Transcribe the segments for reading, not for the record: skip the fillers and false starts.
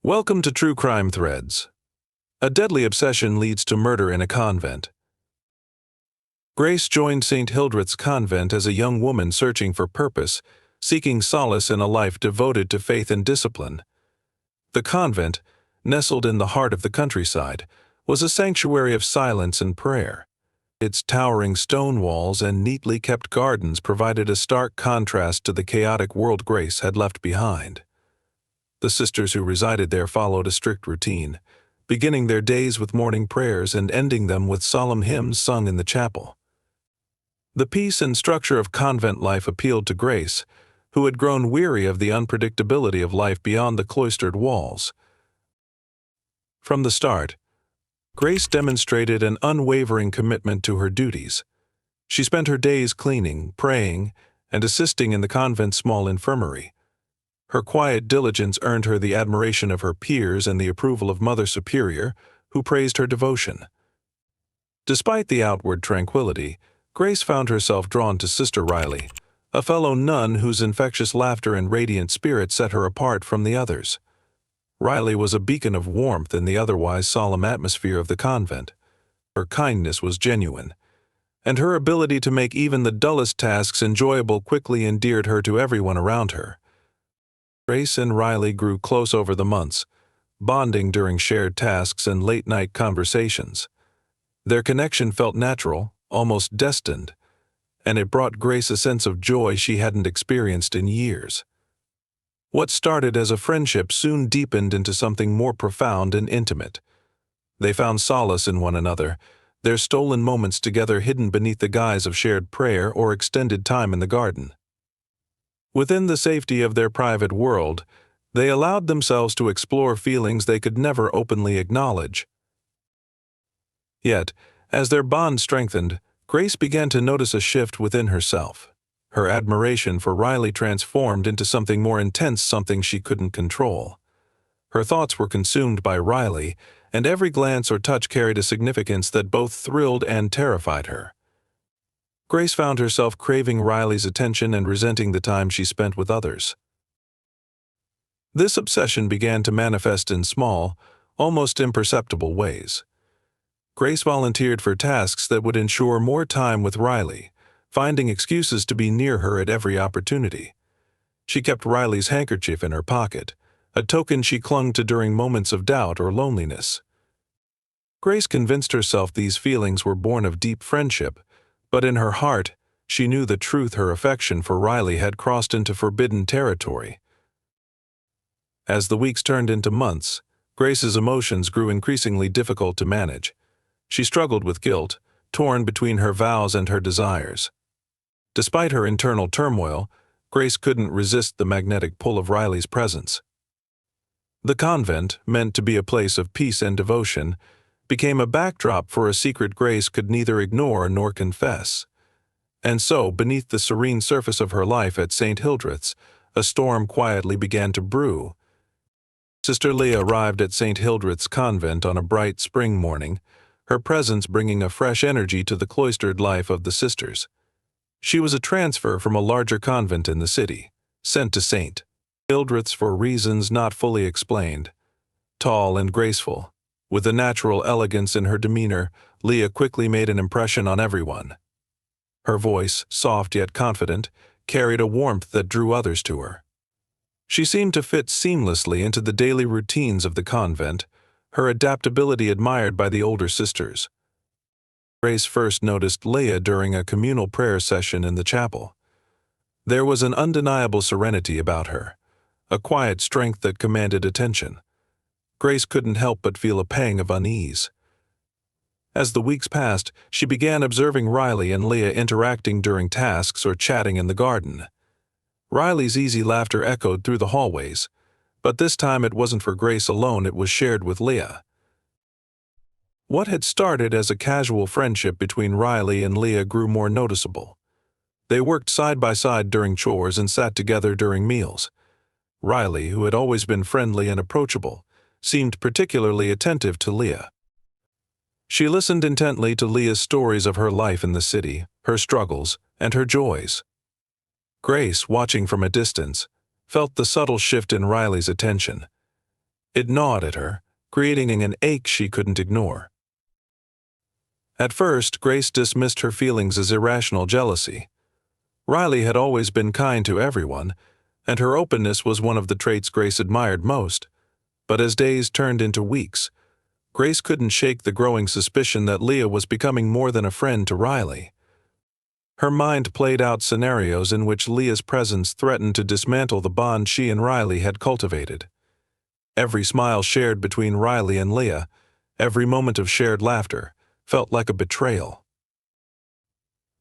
Welcome to True Crime Threads. A deadly obsession leads to murder in a convent. Grace joined St. Hildreth's convent as a young woman searching for purpose, seeking solace in a life devoted to faith and discipline. The convent, nestled in the heart of the countryside, was a sanctuary of silence and prayer. Its towering stone walls and neatly kept gardens provided a stark contrast to the chaotic world Grace had left behind. The sisters who resided there followed a strict routine, beginning their days with morning prayers and ending them with solemn hymns sung in the chapel. The peace and structure of convent life appealed to Grace, who had grown weary of the unpredictability of life beyond the cloistered walls. From the start, Grace demonstrated an unwavering commitment to her duties. She spent her days cleaning, praying, and assisting in the convent's small infirmary. Her quiet diligence earned her the admiration of her peers and the approval of Mother Superior, who praised her devotion. Despite the outward tranquility, Grace found herself drawn to Sister Riley, a fellow nun whose infectious laughter and radiant spirit set her apart from the others. Riley was a beacon of warmth in the otherwise solemn atmosphere of the convent. Her kindness was genuine, and her ability to make even the dullest tasks enjoyable quickly endeared her to everyone around her. Grace and Riley grew close over the months, bonding during shared tasks and late-night conversations. Their connection felt natural, almost destined, and it brought Grace a sense of joy she hadn't experienced in years. What started as a friendship soon deepened into something more profound and intimate. They found solace in one another, their stolen moments together hidden beneath the guise of shared prayer or extended time in the garden. Within the safety of their private world, they allowed themselves to explore feelings they could never openly acknowledge. Yet, as their bond strengthened, Grace began to notice a shift within herself. Her admiration for Riley transformed into something more intense, something she couldn't control. Her thoughts were consumed by Riley, and every glance or touch carried a significance that both thrilled and terrified her. Grace found herself craving Riley's attention and resenting the time she spent with others. This obsession began to manifest in small, almost imperceptible ways. Grace volunteered for tasks that would ensure more time with Riley, finding excuses to be near her at every opportunity. She kept Riley's handkerchief in her pocket, a token she clung to during moments of doubt or loneliness. Grace convinced herself these feelings were born of deep friendship, but in her heart, she knew the truth: her affection for Riley had crossed into forbidden territory. As the weeks turned into months, Grace's emotions grew increasingly difficult to manage. She struggled with guilt, torn between her vows and her desires. Despite her internal turmoil, Grace couldn't resist the magnetic pull of Riley's presence. The convent, meant to be a place of peace and devotion, became a backdrop for a secret Grace could neither ignore nor confess. And so, beneath the serene surface of her life at St. Hildreth's, a storm quietly began to brew. Sister Leah arrived at St. Hildreth's convent on a bright spring morning, her presence bringing a fresh energy to the cloistered life of the sisters. She was a transfer from a larger convent in the city, sent to St. Hildreth's for reasons not fully explained. Tall and graceful, with a natural elegance in her demeanor, Leah quickly made an impression on everyone. Her voice, soft yet confident, carried a warmth that drew others to her. She seemed to fit seamlessly into the daily routines of the convent, her adaptability admired by the older sisters. Grace first noticed Leah during a communal prayer session in the chapel. There was an undeniable serenity about her, a quiet strength that commanded attention. Grace couldn't help but feel a pang of unease. As the weeks passed, she began observing Riley and Leah interacting during tasks or chatting in the garden. Riley's easy laughter echoed through the hallways, but this time it wasn't for Grace alone, it was shared with Leah. What had started as a casual friendship between Riley and Leah grew more noticeable. They worked side by side during chores and sat together during meals. Riley, who had always been friendly and approachable, seemed particularly attentive to Leah. She listened intently to Leah's stories of her life in the city, her struggles, and her joys. Grace, watching from a distance, felt the subtle shift in Riley's attention. It gnawed at her, creating an ache she couldn't ignore. At first, Grace dismissed her feelings as irrational jealousy. Riley had always been kind to everyone, and her openness was one of the traits Grace admired most. But as days turned into weeks, Grace couldn't shake the growing suspicion that Leah was becoming more than a friend to Riley. Her mind played out scenarios in which Leah's presence threatened to dismantle the bond she and Riley had cultivated. Every smile shared between Riley and Leah, every moment of shared laughter, felt like a betrayal.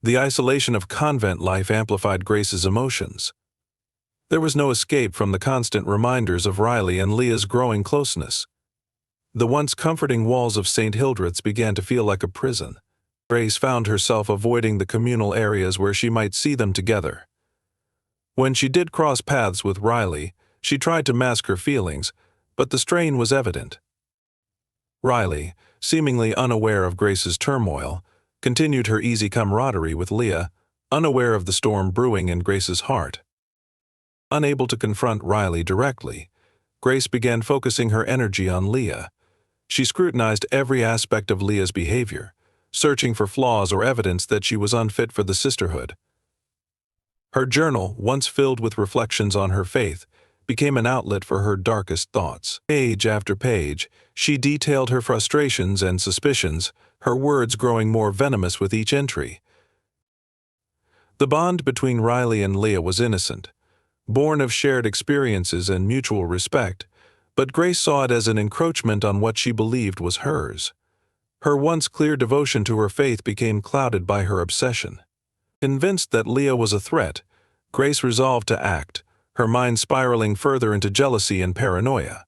The isolation of convent life amplified Grace's emotions. There was no escape from the constant reminders of Riley and Leah's growing closeness. The once comforting walls of St. Hildreth's began to feel like a prison. Grace found herself avoiding the communal areas where she might see them together. When she did cross paths with Riley, she tried to mask her feelings, but the strain was evident. Riley, seemingly unaware of Grace's turmoil, continued her easy camaraderie with Leah, unaware of the storm brewing in Grace's heart. Unable to confront Riley directly, Grace began focusing her energy on Leah. She scrutinized every aspect of Leah's behavior, searching for flaws or evidence that she was unfit for the sisterhood. Her journal, once filled with reflections on her faith, became an outlet for her darkest thoughts. Page after page, she detailed her frustrations and suspicions, her words growing more venomous with each entry. The bond between Riley and Leah was innocent, born of shared experiences and mutual respect, but Grace saw it as an encroachment on what she believed was hers. Her once clear devotion to her faith became clouded by her obsession. Convinced that Leah was a threat, Grace resolved to act, her mind spiraling further into jealousy and paranoia.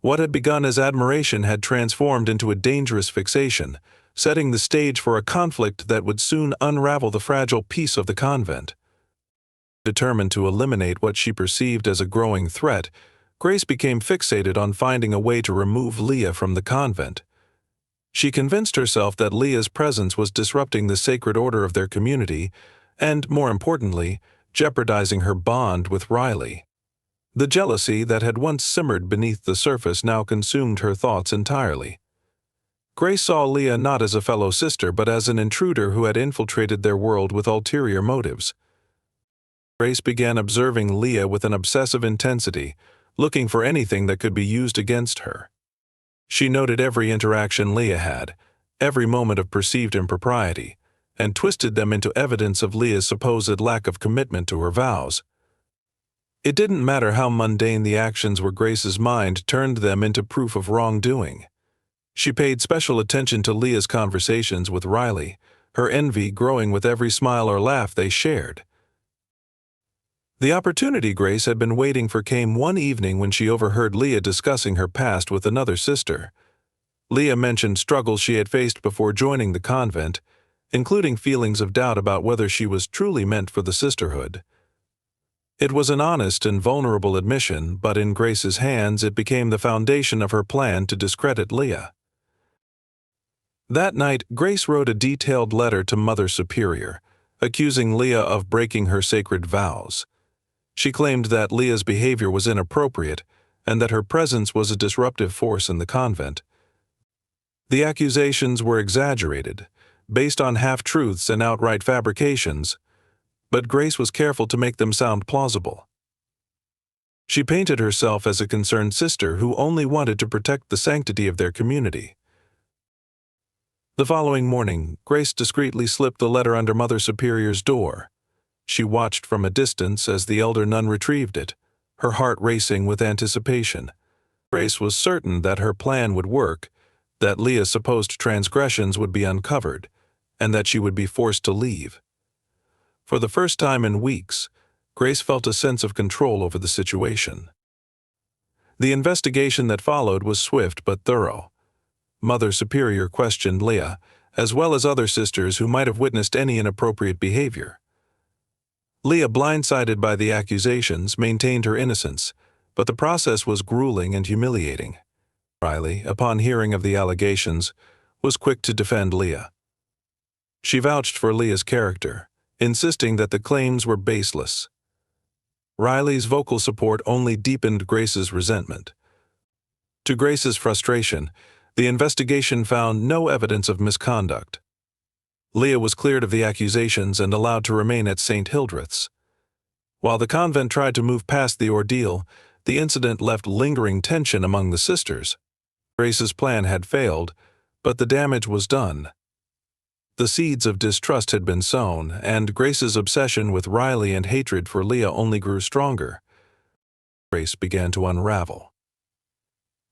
What had begun as admiration had transformed into a dangerous fixation, setting the stage for a conflict that would soon unravel the fragile peace of the convent. Determined to eliminate what she perceived as a growing threat, Grace became fixated on finding a way to remove Leah from the convent. She convinced herself that Leah's presence was disrupting the sacred order of their community and, more importantly, jeopardizing her bond with Riley. The jealousy that had once simmered beneath the surface now consumed her thoughts entirely. Grace saw Leah not as a fellow sister but as an intruder who had infiltrated their world with ulterior motives. Grace began observing Leah with an obsessive intensity, looking for anything that could be used against her. She noted every interaction Leah had, every moment of perceived impropriety, and twisted them into evidence of Leah's supposed lack of commitment to her vows. It didn't matter how mundane the actions were, Grace's mind turned them into proof of wrongdoing. She paid special attention to Leah's conversations with Riley, her envy growing with every smile or laugh they shared. The opportunity Grace had been waiting for came one evening when she overheard Leah discussing her past with another sister. Leah mentioned struggles she had faced before joining the convent, including feelings of doubt about whether she was truly meant for the sisterhood. It was an honest and vulnerable admission, but in Grace's hands it became the foundation of her plan to discredit Leah. That night, Grace wrote a detailed letter to Mother Superior, accusing Leah of breaking her sacred vows. She claimed that Leah's behavior was inappropriate and that her presence was a disruptive force in the convent. The accusations were exaggerated, based on half-truths and outright fabrications, but Grace was careful to make them sound plausible. She painted herself as a concerned sister who only wanted to protect the sanctity of their community. The following morning, Grace discreetly slipped the letter under Mother Superior's door. She watched from a distance as the elder nun retrieved it, her heart racing with anticipation. Grace was certain that her plan would work, that Leah's supposed transgressions would be uncovered, and that she would be forced to leave. For the first time in weeks, Grace felt a sense of control over the situation. The investigation that followed was swift but thorough. Mother Superior questioned Leah, as well as other sisters who might have witnessed any inappropriate behavior. Leah, blindsided by the accusations, maintained her innocence, but the process was grueling and humiliating. Riley, upon hearing of the allegations, was quick to defend Leah. She vouched for Leah's character, insisting that the claims were baseless. Riley's vocal support only deepened Grace's resentment. To Grace's frustration, the investigation found no evidence of misconduct. Leah was cleared of the accusations and allowed to remain at St. Hildreth's. While the convent tried to move past the ordeal, the incident left lingering tension among the sisters. Grace's plan had failed, but the damage was done. The seeds of distrust had been sown, and Grace's obsession with Riley and hatred for Leah only grew stronger. Grace began to unravel.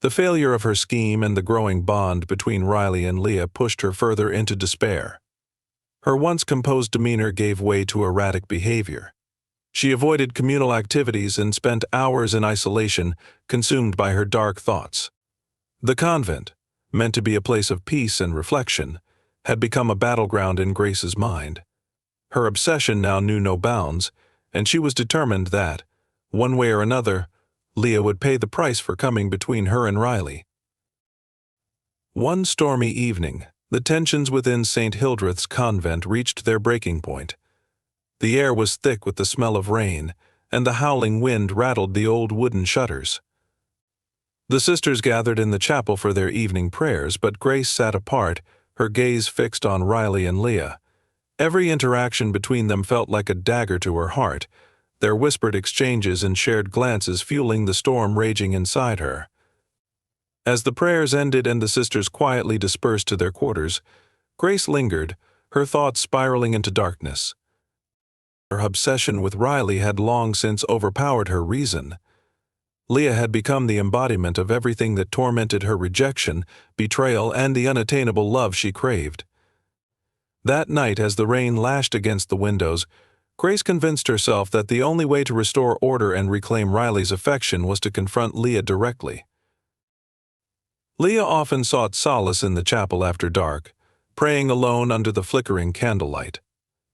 The failure of her scheme and the growing bond between Riley and Leah pushed her further into despair. Her once composed demeanor gave way to erratic behavior. She avoided communal activities and spent hours in isolation, consumed by her dark thoughts. The convent, meant to be a place of peace and reflection, had become a battleground in Grace's mind. Her obsession now knew no bounds, and she was determined that, one way or another, Leah would pay the price for coming between her and Riley. One stormy evening, the tensions within St. Hildreth's convent reached their breaking point. The air was thick with the smell of rain, and the howling wind rattled the old wooden shutters. The sisters gathered in the chapel for their evening prayers, but Grace sat apart, her gaze fixed on Riley and Leah. Every interaction between them felt like a dagger to her heart, their whispered exchanges and shared glances fueling the storm raging inside her. As the prayers ended and the sisters quietly dispersed to their quarters, Grace lingered, her thoughts spiraling into darkness. Her obsession with Riley had long since overpowered her reason. Leah had become the embodiment of everything that tormented her: rejection, betrayal, and the unattainable love she craved. That night, as the rain lashed against the windows, Grace convinced herself that the only way to restore order and reclaim Riley's affection was to confront Leah directly. Leah often sought solace in the chapel after dark, praying alone under the flickering candlelight.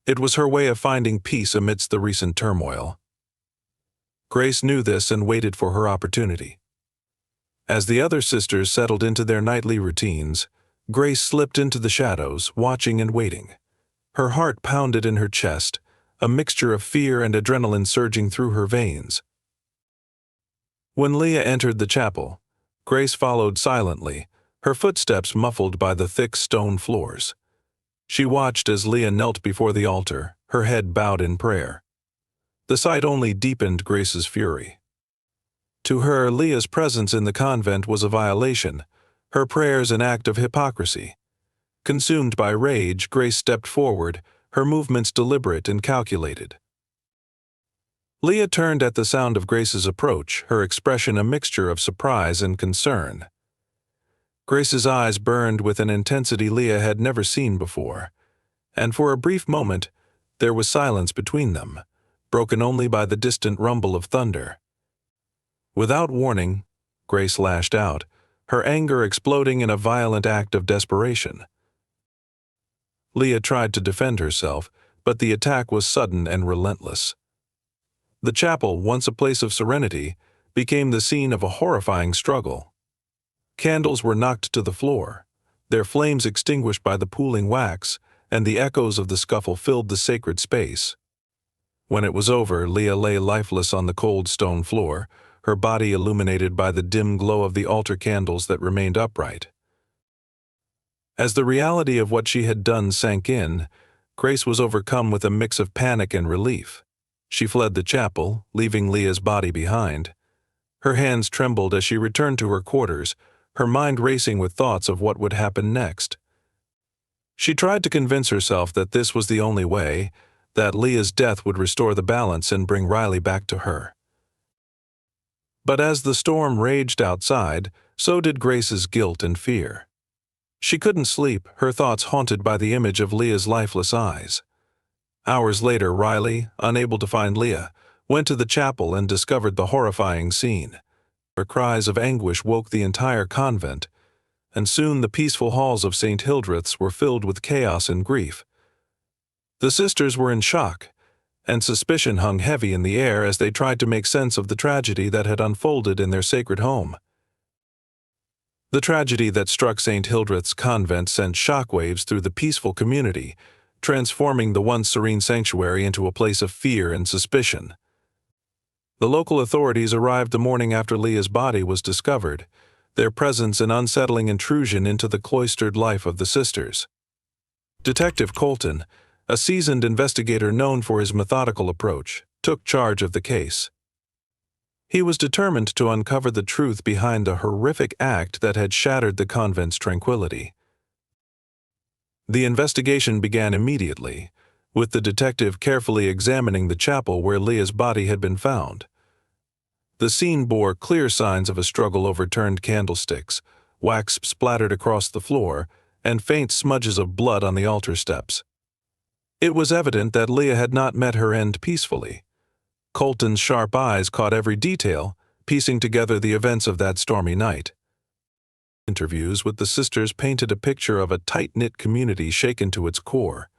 It was her way of finding peace amidst the recent turmoil. Grace knew this and waited for her opportunity. As the other sisters settled into their nightly routines, Grace slipped into the shadows, watching and waiting. Her heart pounded in her chest, a mixture of fear and adrenaline surging through her veins. When Leah entered the chapel, Grace followed silently, her footsteps muffled by the thick stone floors. She watched as Leah knelt before the altar, her head bowed in prayer. The sight only deepened Grace's fury. To her, Leah's presence in the convent was a violation, her prayers an act of hypocrisy. Consumed by rage, Grace stepped forward, her movements deliberate and calculated. Leah turned at the sound of Grace's approach, her expression a mixture of surprise and concern. Grace's eyes burned with an intensity Leah had never seen before, and for a brief moment there was silence between them, broken only by the distant rumble of thunder. Without warning, Grace lashed out, her anger exploding in a violent act of desperation. Leah tried to defend herself, but the attack was sudden and relentless. The chapel, once a place of serenity, became the scene of a horrifying struggle. Candles were knocked to the floor, their flames extinguished by the pooling wax, and the echoes of the scuffle filled the sacred space. When it was over, Leah lay lifeless on the cold stone floor, her body illuminated by the dim glow of the altar candles that remained upright. As the reality of what she had done sank in, Grace was overcome with a mix of panic and relief. She fled the chapel, leaving Leah's body behind. Her hands trembled as she returned to her quarters, her mind racing with thoughts of what would happen next. She tried to convince herself that this was the only way, that Leah's death would restore the balance and bring Riley back to her. But as the storm raged outside, so did Grace's guilt and fear. She couldn't sleep, her thoughts haunted by the image of Leah's lifeless eyes. Hours later, Riley, unable to find Leah, went to the chapel and discovered the horrifying scene. Her cries of anguish woke the entire convent, and soon the peaceful halls of St. Hildreth's were filled with chaos and grief. The sisters were in shock, and suspicion hung heavy in the air as they tried to make sense of the tragedy that had unfolded in their sacred home. The tragedy that struck St. Hildreth's convent sent shockwaves through the peaceful community, transforming the once serene sanctuary into a place of fear and suspicion. The local authorities arrived the morning after Leah's body was discovered, their presence an unsettling intrusion into the cloistered life of the sisters. Detective Colton, a seasoned investigator known for his methodical approach, took charge of the case. He was determined to uncover the truth behind a horrific act that had shattered the convent's tranquility. The investigation began immediately, with the detective carefully examining the chapel where Leah's body had been found. The scene bore clear signs of a struggle: overturned candlesticks, wax splattered across the floor, and faint smudges of blood on the altar steps. It was evident that Leah had not met her end peacefully. Colton's sharp eyes caught every detail, piecing together the events of that stormy night. Interviews with the sisters painted a picture of a tight-knit community shaken to its core.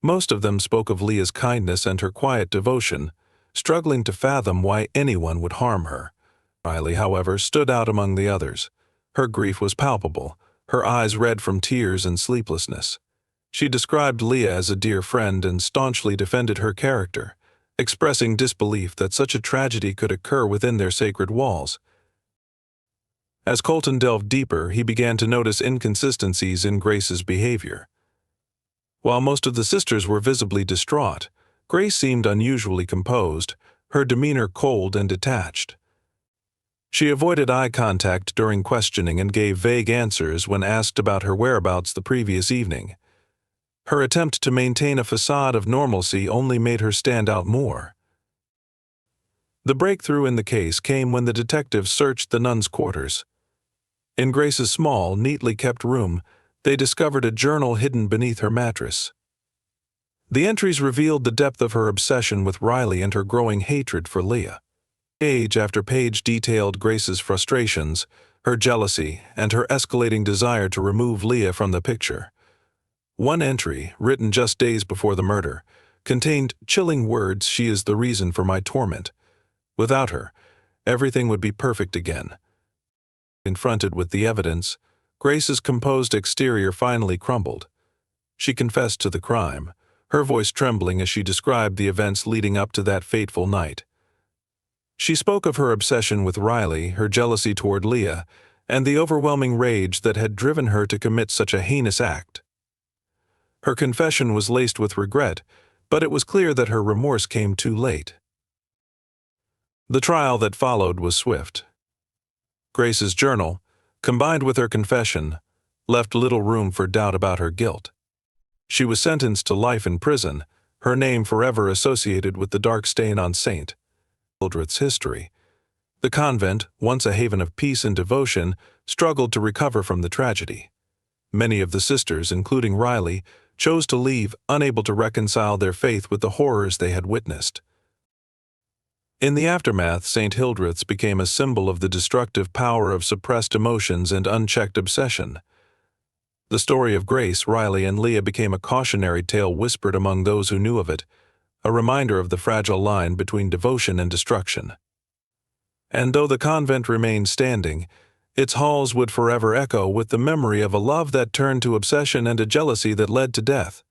Most of them spoke of Leah's kindness and her quiet devotion, struggling to fathom why anyone would harm her. Riley, however, stood out among the others. Her grief was palpable, her eyes red from tears and sleeplessness. She described Leah as a dear friend and staunchly defended her character, expressing disbelief that such a tragedy could occur within their sacred walls. As Colton delved deeper, he began to notice inconsistencies in Grace's behavior. While most of the sisters were visibly distraught, Grace seemed unusually composed, her demeanor cold and detached. She avoided eye contact during questioning and gave vague answers when asked about her whereabouts the previous evening. Her attempt to maintain a facade of normalcy only made her stand out more. The breakthrough in the case came when the detectives searched the nuns' quarters. In Grace's small, neatly kept room, they discovered a journal hidden beneath her mattress. The entries revealed the depth of her obsession with Riley and her growing hatred for Leah. Page after page detailed Grace's frustrations, her jealousy, and her escalating desire to remove Leah from the picture. One entry, written just days before the murder, contained chilling words: "She is the reason for my torment. Without her, everything would be perfect again." Confronted with the evidence, Grace's composed exterior finally crumbled. She confessed to the crime, her voice trembling as she described the events leading up to that fateful night. She spoke of her obsession with Riley, her jealousy toward Leah, and the overwhelming rage that had driven her to commit such a heinous act. Her confession was laced with regret, but it was clear that her remorse came too late. The trial that followed was swift. Grace's journal, combined with her confession, left little room for doubt about her guilt. She was sentenced to life in prison, her name forever associated with the dark stain on St. Hildreth's history. The convent, once a haven of peace and devotion, struggled to recover from the tragedy. Many of the sisters, including Riley, chose to leave, unable to reconcile their faith with the horrors they had witnessed. In the aftermath, St. Hildreth's became a symbol of the destructive power of suppressed emotions and unchecked obsession. The story of Grace, Riley, and Leah became a cautionary tale whispered among those who knew of it, a reminder of the fragile line between devotion and destruction. And though the convent remained standing, its halls would forever echo with the memory of a love that turned to obsession and a jealousy that led to death.